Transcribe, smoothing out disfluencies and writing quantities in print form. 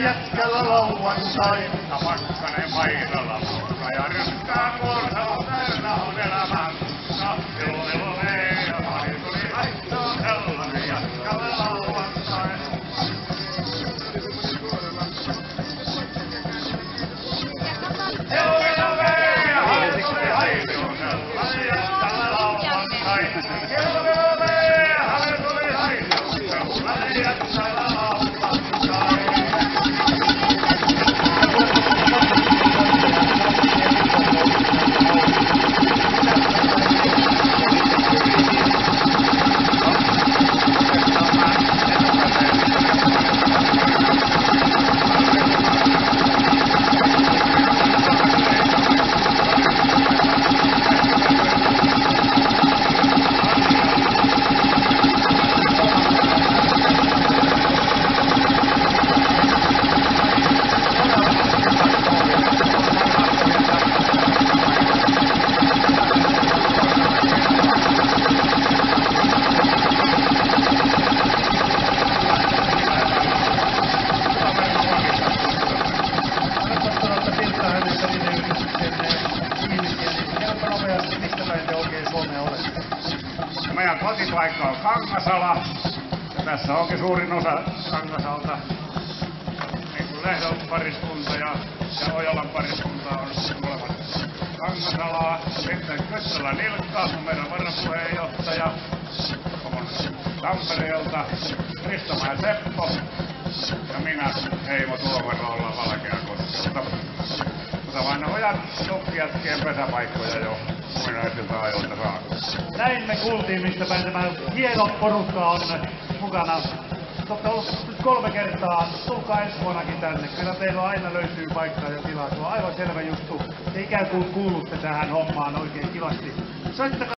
Jätkällä lauantai, Pakkanen Mailalla mutka ja ryhtää kuorsa, täynnä on elämän. Heluvelulee, hari tuli haittoon, sellainen jätkällä lauantai. Heluvelulee, hari tuli haittoon, sellainen jätkällä lauantai. Heluvelulee, hari tuli haittoon, sellainen jätkällä lauantai. Meidän kotipaikka on Kangasala. Tässä onkin suurin osa Kangasalta. Niin kuin Lehdon pariskunta ja Ojalan pariskunta on molemmat Kangasalaa. Sitten Kössälän Ilkka, meidän varapuheenjohtaja Tampereelta. Ristomäen Seppo ja minä Heimo Tuomaro ollaan Valkeakoskelta. Mutta vain ojat soppijatkien pesäpaikkoja jo muinaisilta ajoilta saakka. Näin me kuultiin, mistä päin tämä hieno porukka on mukana. Olette ollut nyt 3 kertaa, tulkaa ensi vuonnakin tänne. Kyllä teillä aina löytyy paikkaa ja tilaa. Se on aivan selvä juttu. Te ikään kuin kuulutte tähän hommaan oikein kivasti.